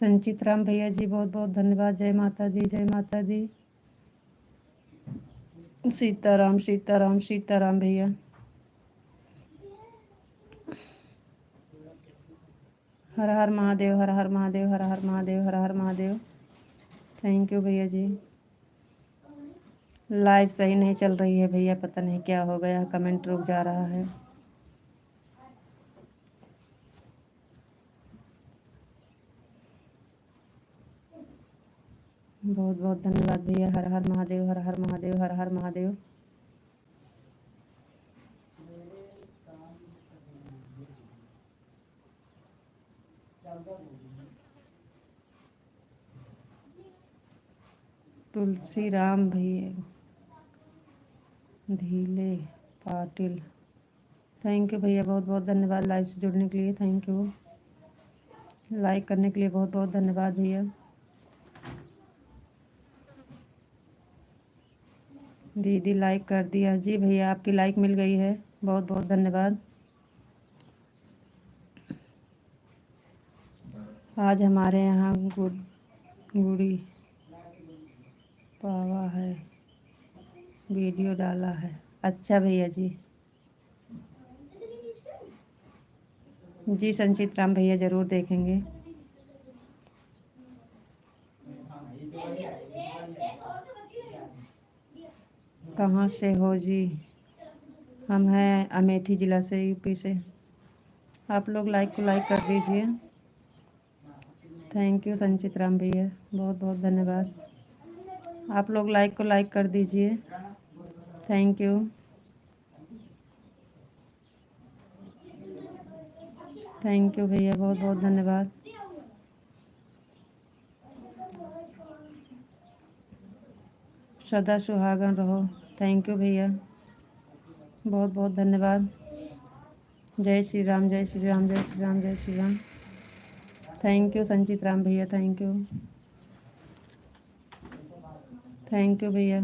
संचित राम भैया जी बहुत बहुत धन्यवाद। जय माता दी, जय माता दी। सीताराम सीताराम सीताराम भैया। हर हर महादेव, हर हर महादेव, हर हर महादेव, हर हर महादेव। थैंक यू भैया जी। लाइव सही नहीं चल रही है भैया, पता नहीं क्या हो गया, कमेंट रुक जा रहा है। बहुत बहुत धन्यवाद भैया। हर हर महादेव, हर हर महादेव, हर हर महादेव। तुलसी राम भैया, धीले पाटिल, थैंक यू भैया, बहुत बहुत धन्यवाद लाइव से जुड़ने के लिए। थैंक यू, लाइक करने के लिए बहुत बहुत धन्यवाद भैया। दीदी लाइक कर दिया जी भैया, आपकी लाइक मिल गई है, बहुत बहुत धन्यवाद। आज हमारे यहाँ गुड़ी पावा है, वीडियो डाला है। अच्छा भैया जी, जी संचित राम भैया ज़रूर देखेंगे। कहाँ से हो जी? हम हैं अमेठी ज़िला से, यूपी से। आप लोग लाइक को लाइक कर दीजिए। थैंक यू संचित राम भैया, बहुत बहुत धन्यवाद। आप लोग लाइक को लाइक कर दीजिए। Thank you. थैंक यू भैया, बहुत बहुत धन्यवाद। सदा सुहागन रहो। थैंक यू भैया, बहुत बहुत धन्यवाद। जय श्री राम, जय श्री राम, जय श्री राम, जय श्री राम। थैंक यू संचित राम भैया, थैंक यू। थैंक यू भैया,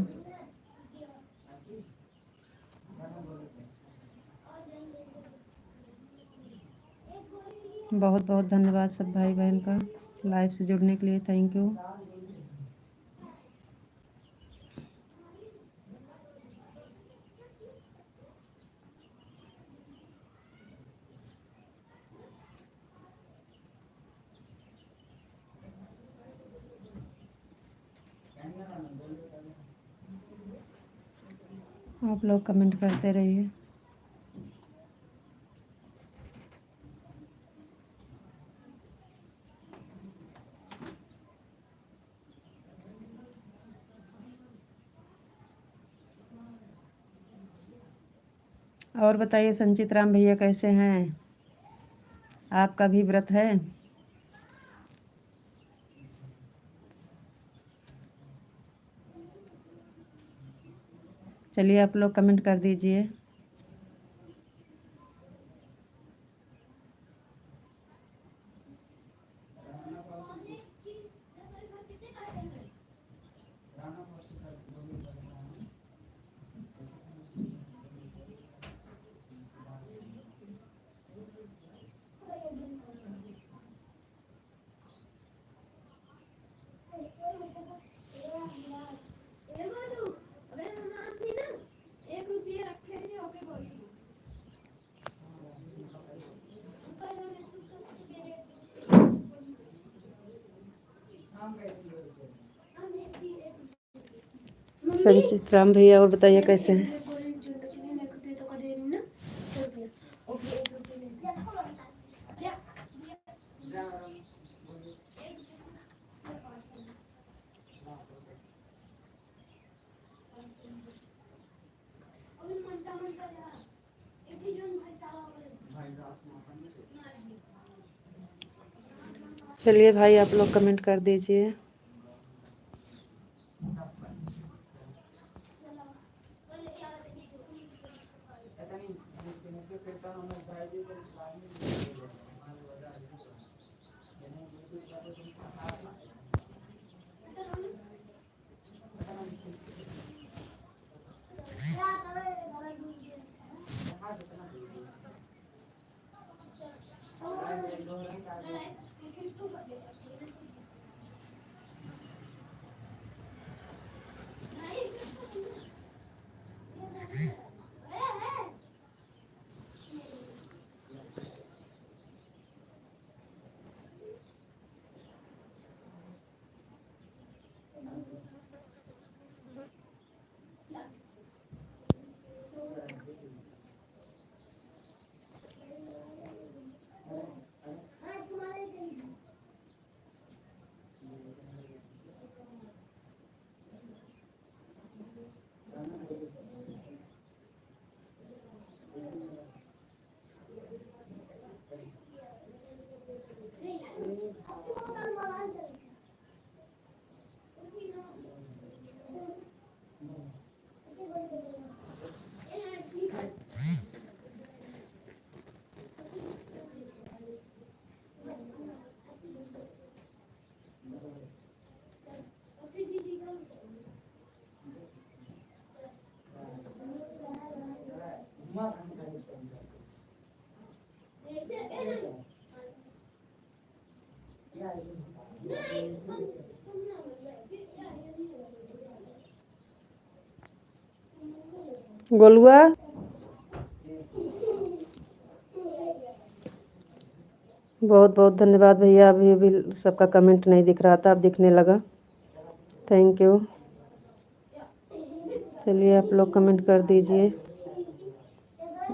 बहुत बहुत धन्यवाद सब भाई बहन का लाइव से जुड़ने के लिए। Thank you. आप लोग कमेंट करते रहिए। और बताइए संचित राम भैया कैसे हैं? आपका भी व्रत है? चलिए आप लोग कमेंट कर दीजिए। संचित राम भैया, और बताइए कैसे हैं? चलिए भाई, आप लोग कमेंट कर दीजिए। गोलुआ, बहुत बहुत धन्यवाद भैया। अभी अभी सबका कमेंट नहीं दिख रहा था, अब दिखने लगा। Thank you. चलिए आप लोग कमेंट कर दीजिए।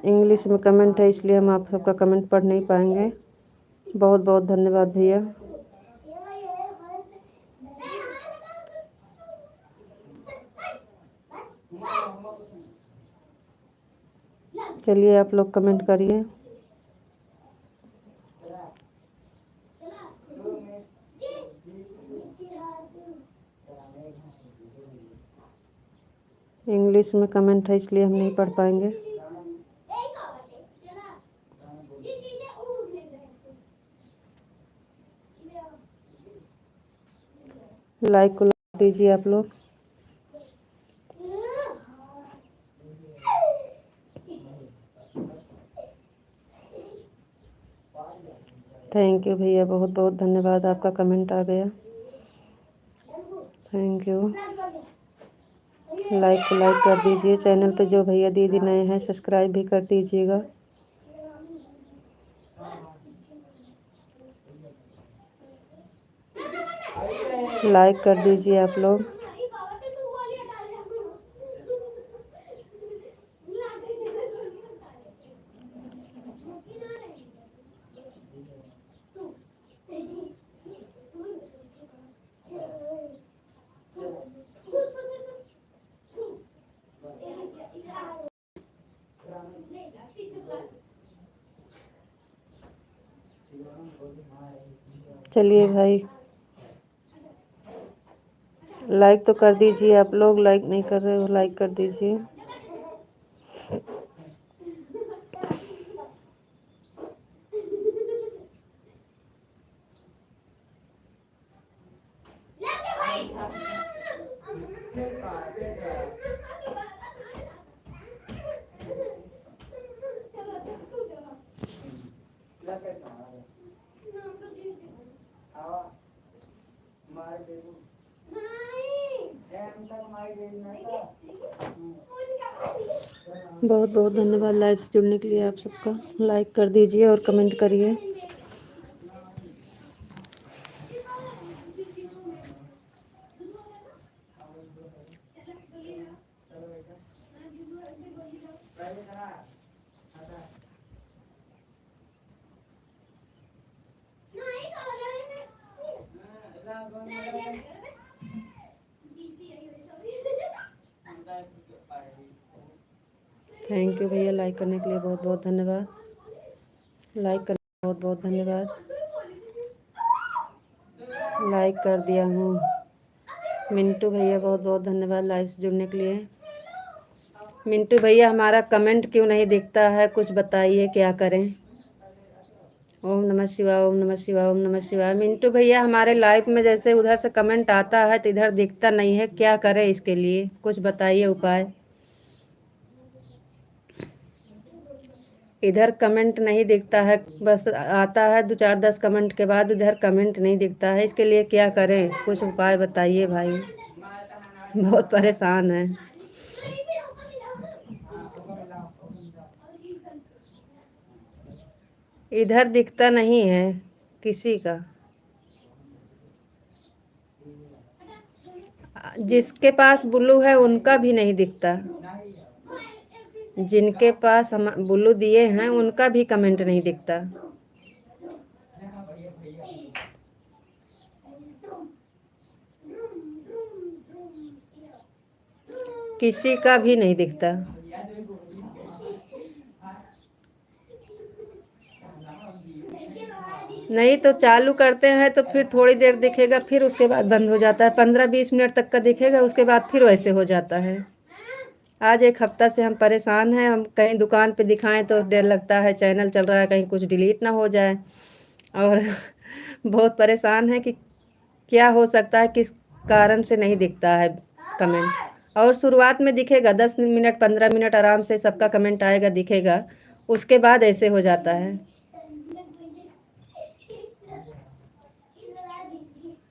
इंग्लिश में कमेंट है, इसलिए हम आप सबका कमेंट पढ़ नहीं पाएंगे। बहुत बहुत धन्यवाद भैया। चलिए आप लोग कमेंट करिए। इंग्लिश में कमेंट है, इसलिए हम नहीं पढ़ पाएंगे। लाइक को लाइक दीजिए आप लोग। थैंक यू भैया, बहुत बहुत धन्यवाद, आपका कमेंट आ गया। Thank you. लाइक को लाइक कर दीजिए। चैनल पे जो भैया दीदी नए हैं, सब्सक्राइब भी कर दीजिएगा। लाइक कर दीजिए आप लोग। चलिए भाई, लाइक तो कर दीजिए आप लोग। लाइक नहीं कर रहे हो, लाइक कर दीजिए। बहुत बहुत धन्यवाद लाइव से जुड़ने के लिए आप सबका। लाइक कर दीजिए और कमेंट करिए। थैंक यू भैया, लाइक करने के लिए बहुत बहुत धन्यवाद। लाइक करने के लिए बहुत बहुत धन्यवाद। लाइक कर दिया हूँ। मिंटू भैया बहुत बहुत धन्यवाद लाइव से जुड़ने के लिए। मिंटू भैया हमारा कमेंट क्यों नहीं दिखता है, कुछ बताइए क्या करें। ओम नमः शिवाय, ओम नमः शिवाय, ओम नमः शिवाय। मिंटू भैया हमारे लाइव में जैसे उधर से कमेंट आता है तो इधर दिखता नहीं है, क्या करें इसके लिए, कुछ बताइए उपाय। इधर कमेंट नहीं दिखता है, बस आता है 2 4 10 कमेंट के बाद इधर कमेंट नहीं दिखता है, इसके लिए क्या करें, कुछ उपाय बताइए भाई। बहुत परेशान है। इधर दिखता नहीं है किसी का। जिसके पास ब्लू है उनका भी नहीं दिखता। जिनके पास हम ब्लू दिए हैं उनका भी कमेंट नहीं दिखता। किसी का भी नहीं दिखता। नहीं तो चालू करते हैं तो फिर थोड़ी देर दिखेगा, फिर उसके बाद बंद हो जाता है। 15 20 मिनट तक का दिखेगा, उसके बाद फिर वैसे हो जाता है। आज एक हफ्ता से हम परेशान हैं। हम कहीं दुकान पे दिखाएं तो डर लगता है, चैनल चल रहा है कहीं कुछ डिलीट ना हो जाए। और बहुत परेशान है कि क्या हो सकता है, किस कारण से नहीं दिखता है कमेंट। और शुरुआत में दिखेगा 10 मिनट 15 मिनट आराम से सबका कमेंट आएगा दिखेगा, उसके बाद ऐसे हो जाता है।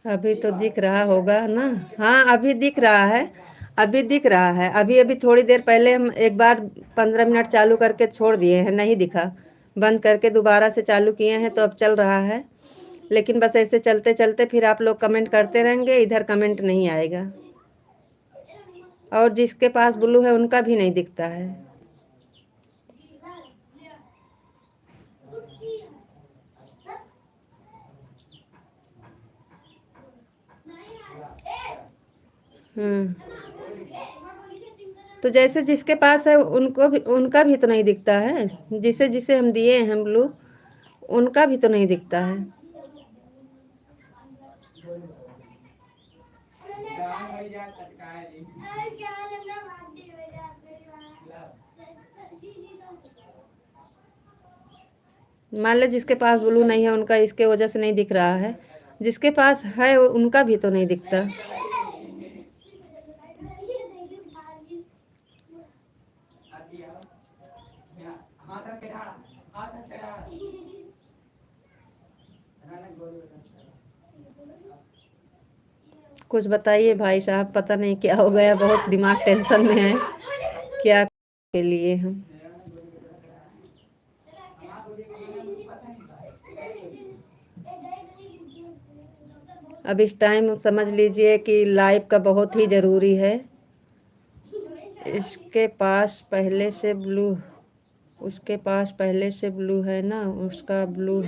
अभी तो दिख रहा होगा ना। हाँ अभी दिख रहा है, अभी दिख रहा है। अभी अभी थोड़ी देर पहले हम एक बार 15 मिनट चालू करके छोड़ दिए हैं, नहीं दिखा। बंद करके दोबारा से चालू किए हैं तो अब चल रहा है। लेकिन बस ऐसे चलते चलते फिर आप लोग कमेंट करते रहेंगे, इधर कमेंट नहीं आएगा। और जिसके पास ब्लू है उनका भी नहीं दिखता है। तो जैसे जिसके पास है उनको भी, उनका भी तो नहीं दिखता है। जिसे जिसे हम दिए हैं ब्लू उनका भी तो नहीं दिखता है। मान ले जिसके पास ब्लू नहीं है उनका इसके वजह से नहीं दिख रहा है, जिसके पास है उनका भी तो नहीं दिखता। कुछ बताइए भाई साहब, पता नहीं क्या हो गया, बहुत दिमाग टेंशन में है। क्या के लिए हम अब इस टाइम समझ लीजिए कि लाइव का बहुत ही ज़रूरी है। इसके पास पहले से ब्लू, उसके पास पहले से ब्लू है ना, उसका ब्लू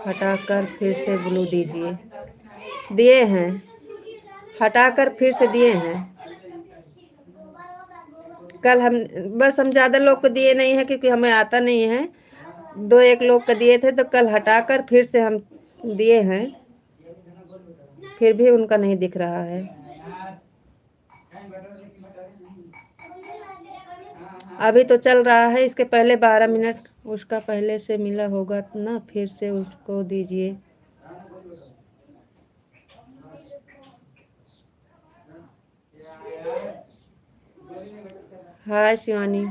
हटाकर फिर से ब्लू दीजिए। दिए हैं, हटाकर फिर से दिए हैं। कल हम बस हम ज़्यादा लोग को दिए नहीं है क्योंकि हमें आता नहीं है। 2 1 लोग को दिए थे तो कल हटाकर फिर से हम दिए हैं, फिर भी उनका नहीं दिख रहा है। अभी तो चल रहा है, इसके पहले 12 मिनट उसका पहले से मिला होगा ना, फिर से उसको दीजिए। हाय शिवानी,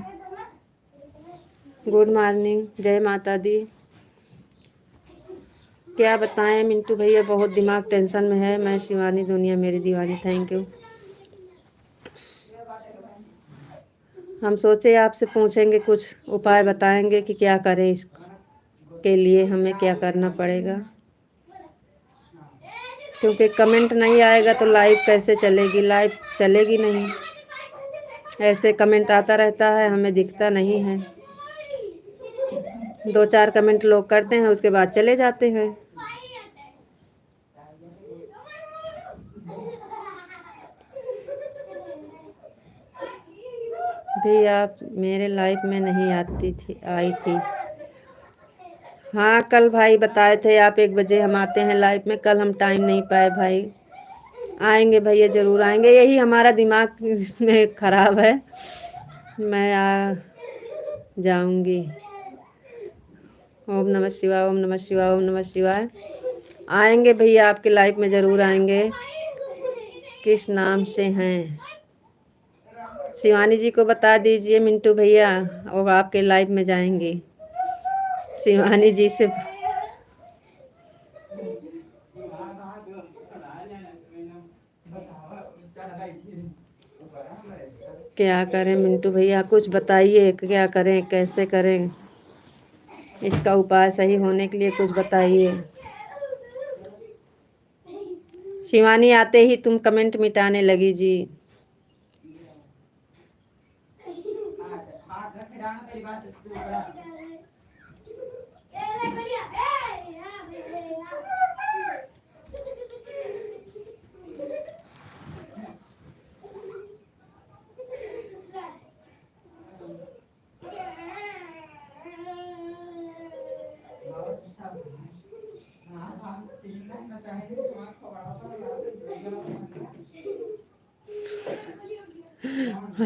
गुड मॉर्निंग, जय माता दी। क्या बताएं मिंटू भैया, बहुत दिमाग टेंशन में है। मैं शिवानी, दुनिया मेरी दीवानी। Thank you. हम सोचे आपसे पूछेंगे, कुछ उपाय बताएंगे कि क्या करें, इसके लिए हमें क्या करना पड़ेगा। क्योंकि कमेंट नहीं आएगा तो लाइव कैसे चलेगी, लाइव चलेगी नहीं। ऐसे कमेंट आता रहता है, हमें दिखता नहीं है। 2 4 कमेंट लोग करते हैं, उसके बाद चले जाते हैं। भी आप मेरे लाइफ में नहीं आई थी। हाँ कल भाई बताए थे आप 1 बजे हम आते हैं लाइफ में, कल हम टाइम नहीं पाए भाई। आएंगे भैया, ज़रूर आएंगे, यही हमारा दिमाग इसमें ख़राब है। मैं आ जाऊंगी। ओम नमः शिवाय, ओम नमः शिवाय, ओम नमः शिवाय। आएंगे भैया, आपके लाइफ में ज़रूर आएंगे। किस नाम से हैं? शिवानी जी को बता दीजिए मिंटू भैया, और आपके लाइफ में जाएंगे। शिवानी जी से क्या करें मिंटू भैया, कुछ बताइए, क्या करें, कैसे करें, इसका उपाय सही होने के लिए कुछ बताइए। शिवानी आते ही तुम कमेंट मिटाने लगी जी।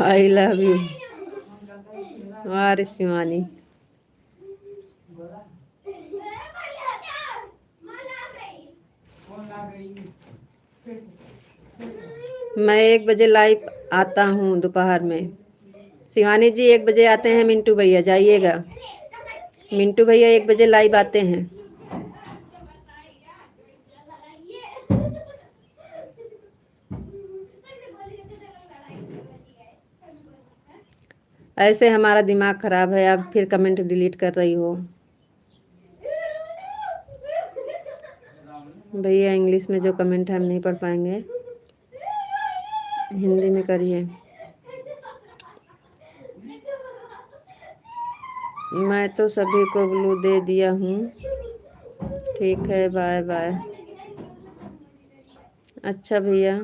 I love you. वाह शिवानी, मैं 1 बजे लाइव आता हूँ दोपहर में। शिवानी जी 1 बजे आते हैं मिंटू भैया, जाइएगा। मिंटू भैया 1 बजे लाइव आते हैं। ऐसे हमारा दिमाग खराब है, आप फिर कमेंट डिलीट कर रही हो। भैया इंग्लिश में जो कमेंट है हम नहीं पढ़ पाएंगे, हिंदी में करिए। मैं तो सभी को ब्लू दे दिया हूँ। ठीक है, बाय बाय। अच्छा भैया,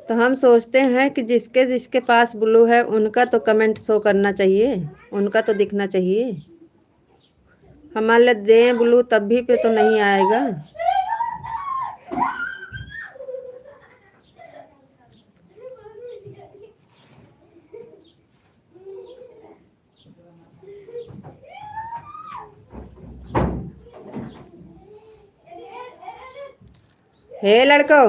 तो हम सोचते हैं कि जिसके जिसके पास ब्लू है उनका तो कमेंट शो करना चाहिए, उनका तो दिखना चाहिए। हमारे दें ब्लू तब भी पे तो नहीं आएगा। हे लड़को,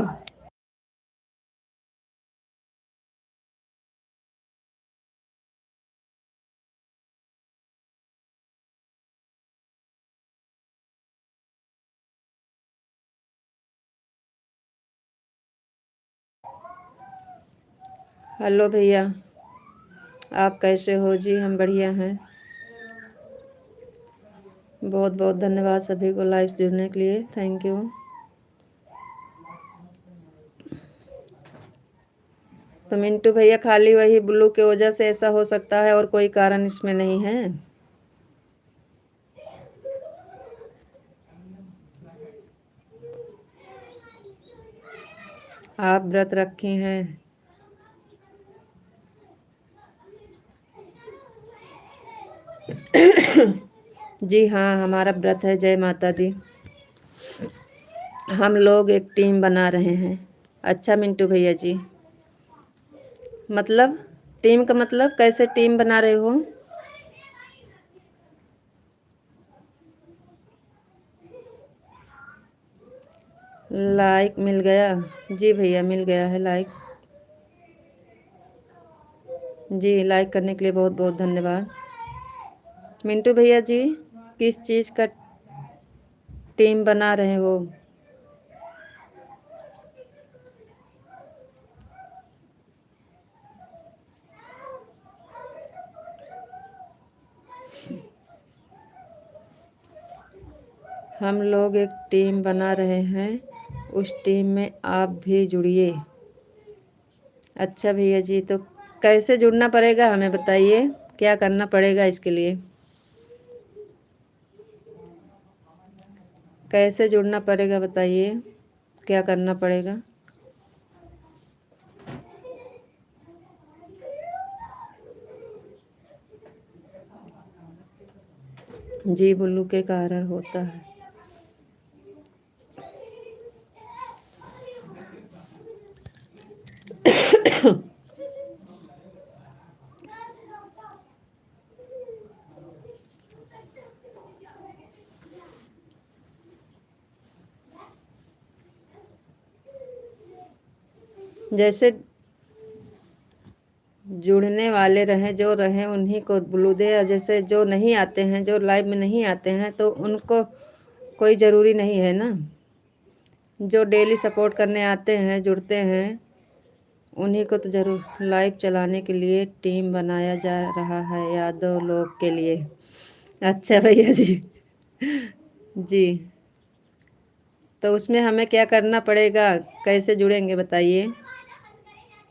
हेलो भैया, आप कैसे हो जी? हम बढ़िया हैं। बहुत बहुत धन्यवाद सभी को लाइव जुड़ने के लिए, थैंक यू। तो मिंटू भैया खाली वही ब्लू के वजह से ऐसा हो सकता है, और कोई कारण इसमें नहीं है। आप व्रत रखी हैं? जी हाँ, हमारा व्रत है। जय माता दी। हम लोग एक टीम बना रहे हैं। अच्छा मिंटू भैया जी, मतलब टीम का मतलब कैसे टीम बना रहे हो? लाइक मिल गया? जी भैया मिल गया है लाइक। जी, लाइक करने के लिए बहुत बहुत धन्यवाद। मिंटू भैया जी, किस चीज़ का टीम बना रहे हो? हम लोग एक टीम बना रहे हैं, उस टीम में आप भी जुड़िए। अच्छा भैया जी, तो कैसे जुड़ना पड़ेगा हमें बताइए, क्या करना पड़ेगा इसके लिए? कैसे जुड़ना पड़ेगा बताइए, क्या करना पड़ेगा? जी बुल्लू के कारण होता है। जैसे जुड़ने वाले रहें, जो रहें उन्हीं को बुलू दे, और जैसे जो नहीं आते हैं, जो लाइव में नहीं आते हैं, तो उनको कोई ज़रूरी नहीं है ना। जो डेली सपोर्ट करने आते हैं, जुड़ते हैं, उन्हीं को तो ज़रूर लाइव चलाने के लिए टीम बनाया जा रहा है यादव लोग के लिए। अच्छा भैया जी। जी, तो उसमें हमें क्या करना पड़ेगा, कैसे जुड़ेंगे बताइए?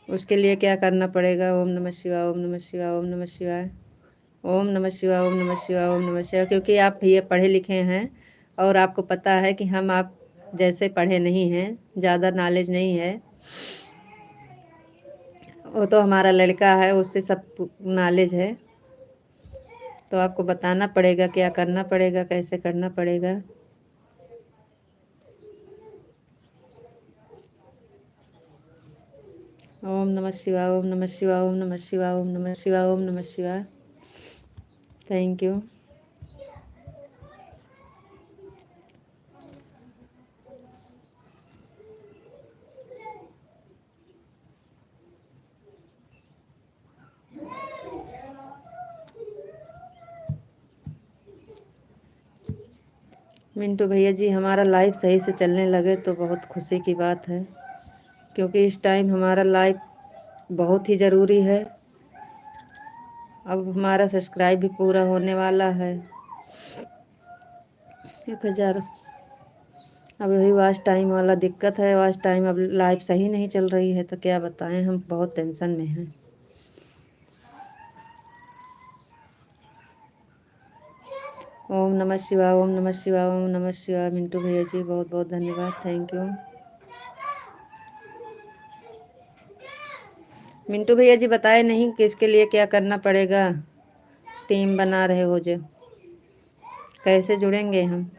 उसके लिए क्या करना पड़ेगा? ओम नमः शिवाय, ओम नमः शिवाय, ओम नमः शिवाय, ओम नमः शिवाय, ओम नमः शिवाय, ओम नमः शिवाय। क्योंकि आप ये पढ़े लिखे हैं और आपको पता है कि हम आप जैसे पढ़े नहीं हैं, ज़्यादा नॉलेज नहीं है। वो तो हमारा लड़का है, उससे सब नॉलेज है, तो आपको बताना पड़ेगा क्या करना पड़ेगा, कैसे करना पड़ेगा। ओम नमः शिवाय, ओम नमः शिवाय, ओम नमः शिवाय, ओम नमः शिवाय, ओम नमः शिवाय। Thank you. मिंटू भैया जी, हमारा लाइफ सही से चलने लगे तो बहुत खुशी की बात है, क्योंकि इस टाइम हमारा लाइफ बहुत ही ज़रूरी है। अब हमारा सब्सक्राइब भी पूरा होने वाला है, 1000। अब यही वॉच टाइम वाला दिक्कत है, वॉच टाइम अब लाइफ सही नहीं चल रही है, तो क्या बताएं, हम बहुत टेंशन में हैं। ओम नमः शिवाय, ओम नमः शिवाय, ओम नमः शिवाय। मिंटू भैया जी बहुत बहुत धन्यवाद, थैंक यू। मिंटू भैया जी बताए नहीं किसके लिए क्या करना पड़ेगा, टीम बना रहे हो जो, कैसे जुड़ेंगे हम?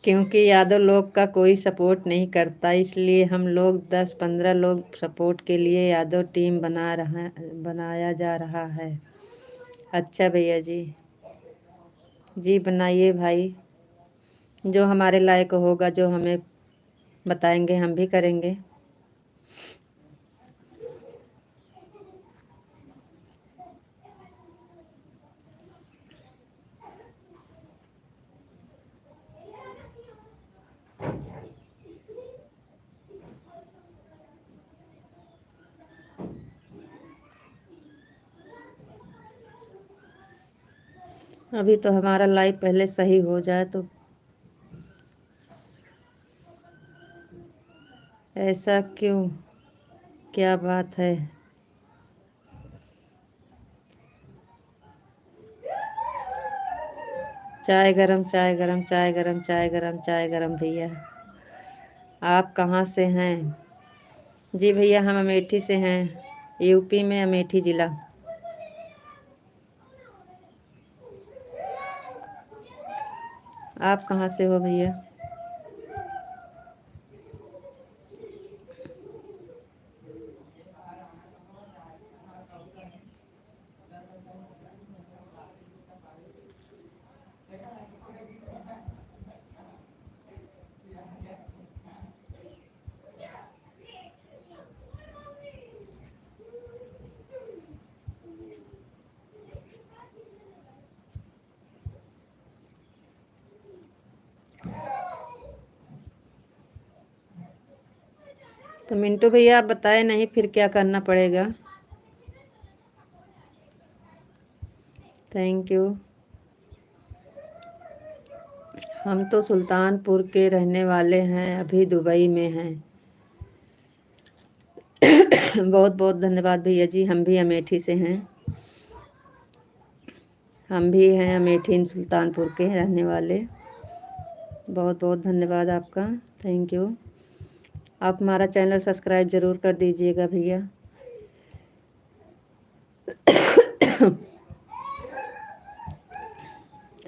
क्योंकि यादव लोग का कोई सपोर्ट नहीं करता, इसलिए हम लोग 10-15 लोग सपोर्ट के लिए यादव टीम बनाया जा रहा है। अच्छा भैया जी, जी बनाइए भाई, जो हमारे लायक होगा, जो हमें बताएंगे हम भी करेंगे। अभी तो हमारा लाइफ पहले सही हो जाए तो। ऐसा क्यों, क्या बात है? चाय गरम, चाय गरम, चाय गरम, चाय गरम, चाय गरम। भैया आप कहाँ से हैं? जी भैया हम अमेठी से हैं, यूपी में अमेठी ज़िला। आप कहाँ से हो भैया? तो मिंटू भैया आप बताए नहीं फिर क्या करना पड़ेगा? Thank you. हम तो सुल्तानपुर के रहने वाले हैं, अभी दुबई में हैं। बहुत बहुत धन्यवाद भैया जी। हम भी अमेठी से हैं, हम भी हैं अमेठी सुल्तानपुर के रहने वाले। बहुत बहुत धन्यवाद आपका, थैंक यू। आप हमारा चैनल सब्सक्राइब ज़रूर कर दीजिएगा भैया।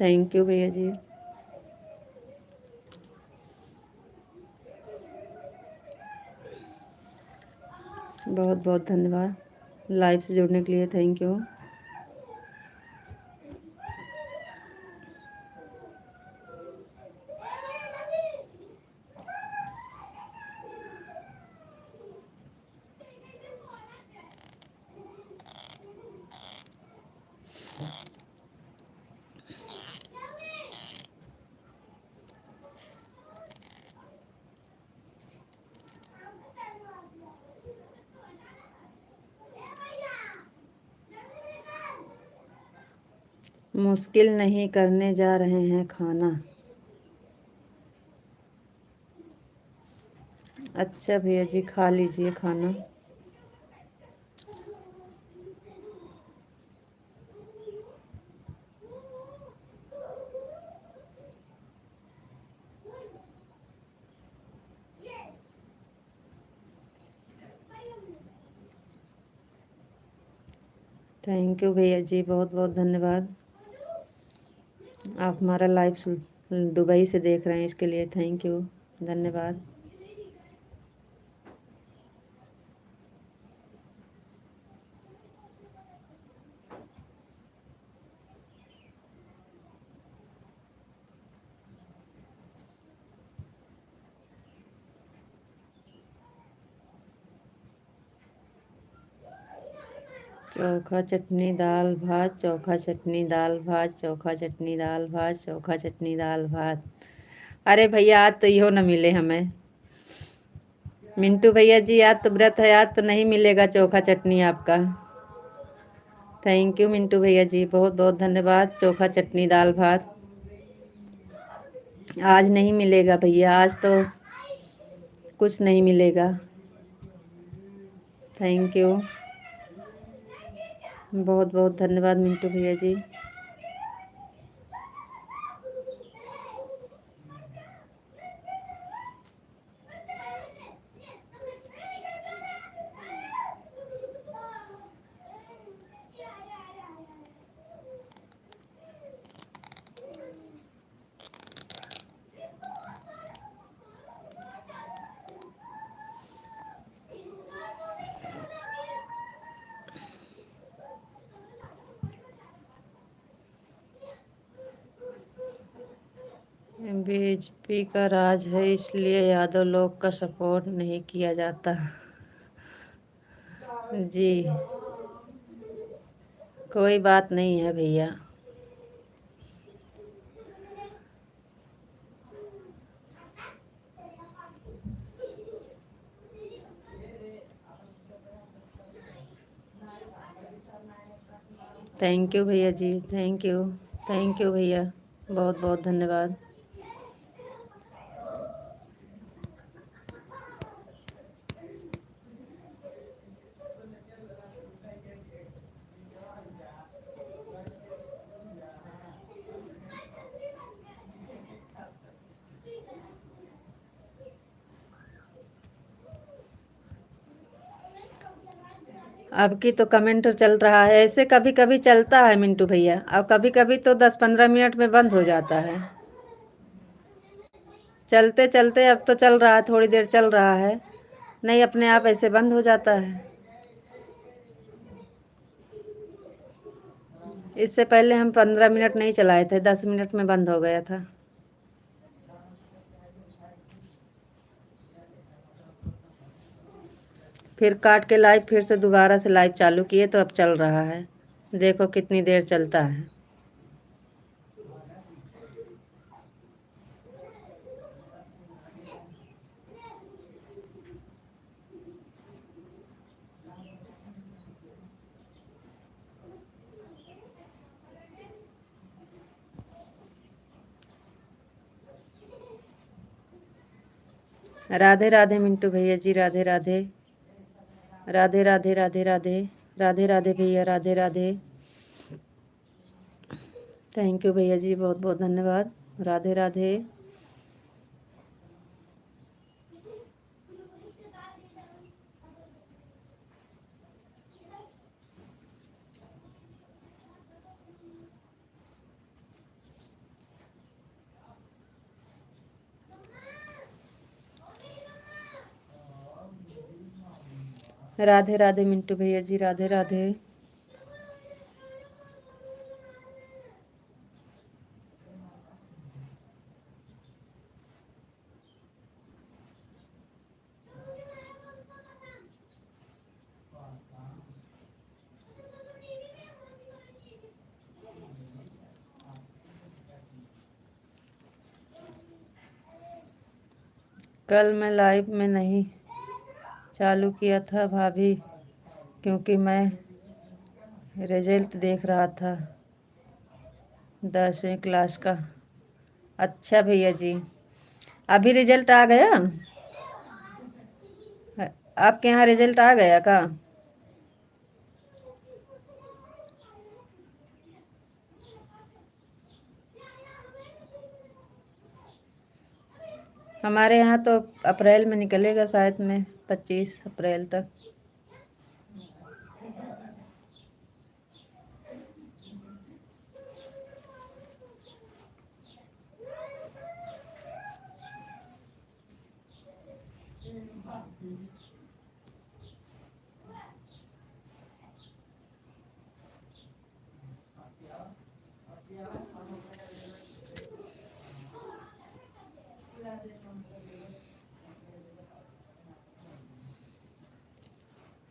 थैंक यू भैया जी। बहुत बहुत धन्यवाद लाइव से जुड़ने के लिए, थैंक यू। मुश्किल नहीं करने जा रहे हैं खाना। अच्छा भैया जी, खा लीजिए खाना। थैंक यू भैया जी, बहुत बहुत धन्यवाद। आप हमारा लाइव दुबई से देख रहे हैं, इसके लिए थैंक यू, धन्यवाद। चोखा चटनी दाल भात, चोखा चटनी दाल भात, चोखा चटनी दाल भात, चोखा चटनी दाल भात। अरे भैया आज तो इहो न मिले हमें। मिंटू भैया जी आज तो व्रत है, आज तो नहीं मिलेगा चोखा चटनी आपका। थैंक यू मिंटू भैया जी, बहुत बहुत धन्यवाद। चोखा चटनी दाल भात आज नहीं मिलेगा भैया, आज तो कुछ नहीं मिलेगा। थैंक यू, बहुत बहुत धन्यवाद मिंटू भैया जी। बीजेपी का राज है, इसलिए यादव लोग का सपोर्ट नहीं किया जाता। जी कोई बात नहीं है भैया। थैंक यू भैया जी, थैंक यू, थैंक यू भैया, बहुत बहुत धन्यवाद। अब की तो कमेंट चल रहा है, ऐसे कभी कभी चलता है मिंटू भैया, और कभी कभी तो 10-15 मिनट में बंद हो जाता है। चलते चलते अब तो चल रहा है, थोड़ी देर चल रहा है, नहीं अपने आप ऐसे बंद हो जाता है। इससे पहले हम 15 मिनट नहीं चलाए थे, 10 मिनट में बंद हो गया था। फिर काट के लाइव फिर से दोबारा से लाइव चालू किए तो अब चल रहा है। देखो कितनी देर चलता है। राधे राधे मिंटू भैया जी, राधे राधे राधे राधे राधे राधे राधे राधे भैया, राधे राधे। थैंक यू भैया जी, बहुत बहुत धन्यवाद। राधे राधे। राधे राधे मिंटू भैया जी, राधे राधे। कल मैं लाइव में नहीं चालू किया था भाभी, क्योंकि मैं रिजल्ट देख रहा था 10वीं क्लास का। अच्छा भैया जी, अभी रिजल्ट आ गया? आपके यहाँ रिजल्ट आ गया का? हमारे यहाँ तो अप्रैल में निकलेगा शायद में, 25 अप्रैल तक।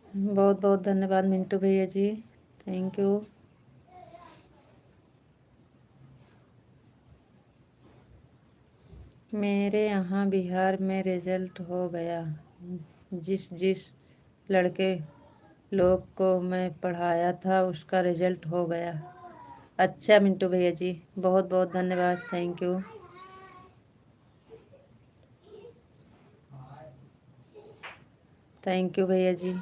बहुत बहुत धन्यवाद मिंटू भैया जी, थैंक यू। मेरे यहाँ बिहार में रिजल्ट हो गया। जिस जिस लड़के लोग को मैं पढ़ाया था उसका रिजल्ट हो गया। अच्छा मिंटू भैया जी, बहुत बहुत धन्यवाद, थैंक यू। थैंक यू भैया जी।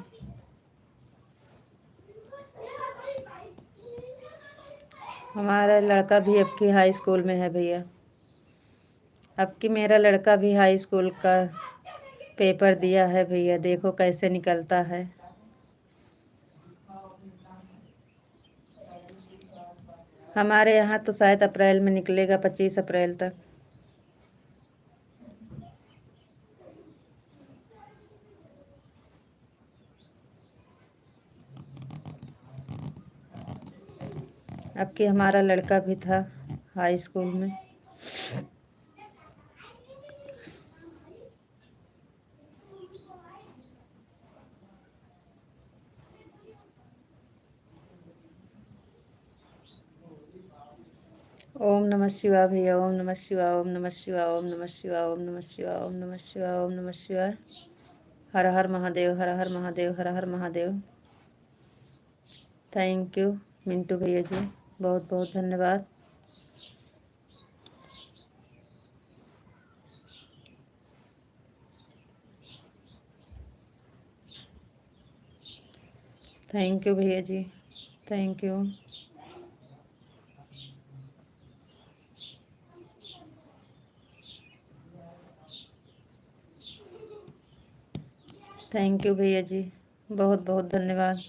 हमारा लड़का भी अब की हाई स्कूल में है भैया। अब की मेरा लड़का भी हाई स्कूल का पेपर दिया है भैया, देखो कैसे निकलता है। हमारे यहाँ तो शायद अप्रैल में निकलेगा, 25 अप्रैल तक। अब कि हमारा लड़का भी था हाई स्कूल में। ओम नमः शिवाय भैया, ओम नमः शिवाय, ओम नमः शिवाय, ओम नमः शिवाय, ओम नमः शिवाय, ओम नमः शिवाय, ओम नमः शिवाय। हर हर महादेव, हर हर महादेव, हर हर महादेव। थैंक यू मिंटू भैया जी, बहुत बहुत धन्यवाद। थैंक यू भैया जी, थैंक यू। थैंक यू भैया जी, बहुत बहुत धन्यवाद।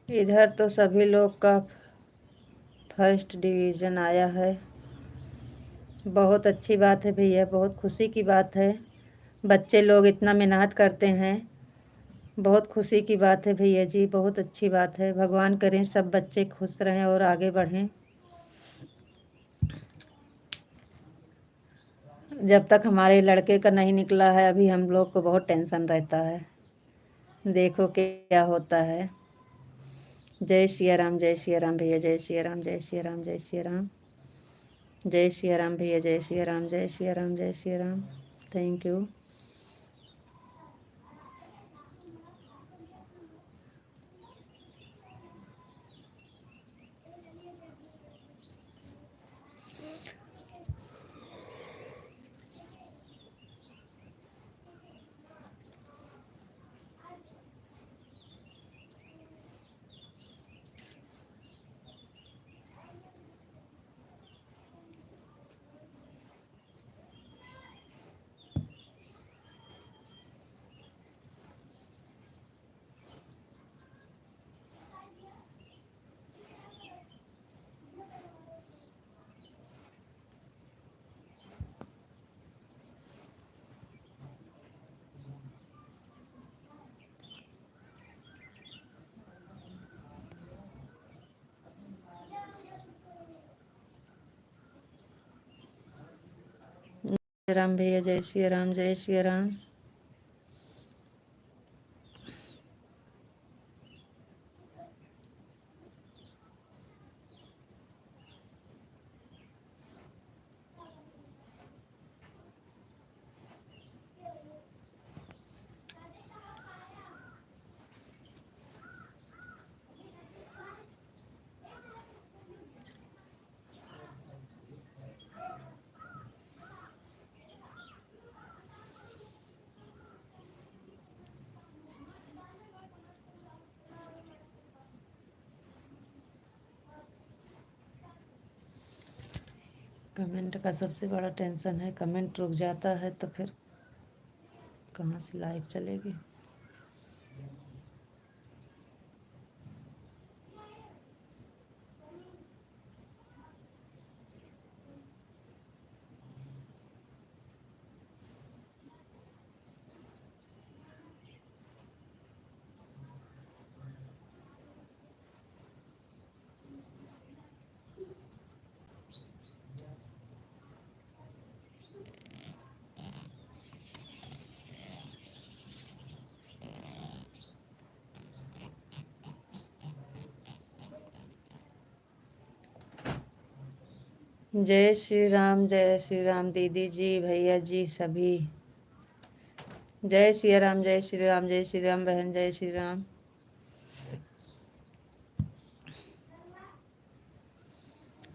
इधर तो सभी लोग का फर्स्ट डिवीज़न आया है। बहुत अच्छी बात है भैया, बहुत खुशी की बात है। बच्चे लोग इतना मेहनत करते हैं, बहुत खुशी की बात है भैया जी, बहुत अच्छी बात है। भगवान करें सब बच्चे खुश रहें और आगे बढ़ें। जब तक हमारे लड़के का नहीं निकला है अभी हम लोग को बहुत टेंशन रहता है। देखो क्या होता है। जय श्री राम, जय श्री राम भैया, जय श्री राम, जय श्री राम, जय श्री राम। जय श्री राम भैया, जय श्री राम, जय श्री राम, जय श्री राम। Thank you. राम भैया, जय श्री राम, जय श्री राम। कमेंट का सबसे बड़ा टेंशन है, कमेंट रुक जाता है तो फिर कहाँ से लाइव चलेगी। जय श्री राम, जय श्री राम दीदी जी, भैया जी सभी। जय श्री राम, जय श्री राम, जय श्री राम बहन, जय श्री राम।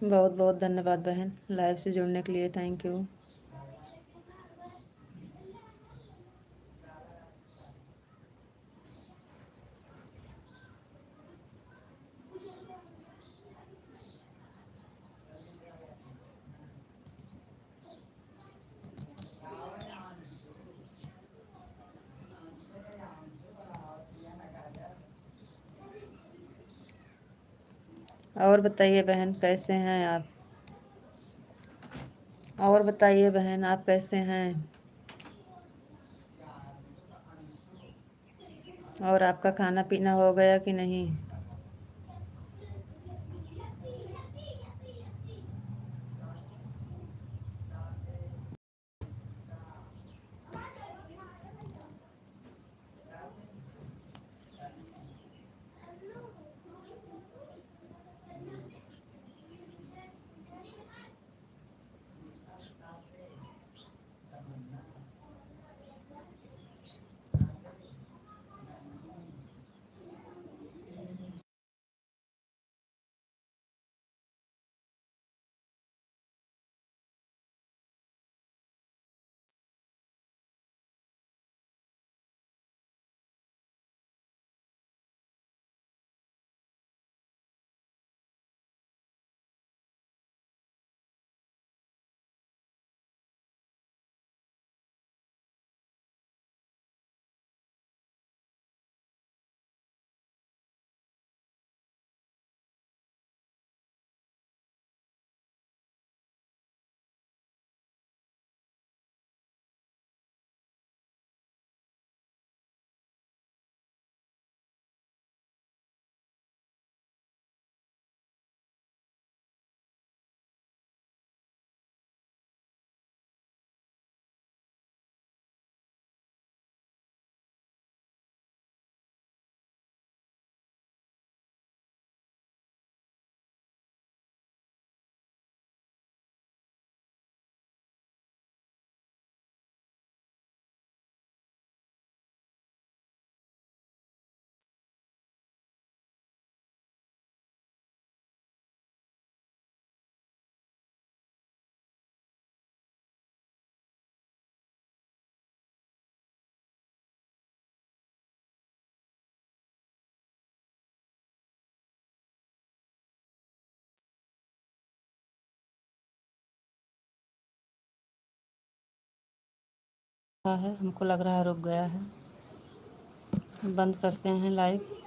बहुत बहुत धन्यवाद बहन, लाइव से जुड़ने के लिए थैंक यू। और बताइए बहन कैसे हैं आप? और बताइए बहन आप कैसे हैं? और आपका खाना पीना हो गया कि नहीं? हाँ है, हमको लग रहा है रुक गया है। बंद करते हैं लाइव।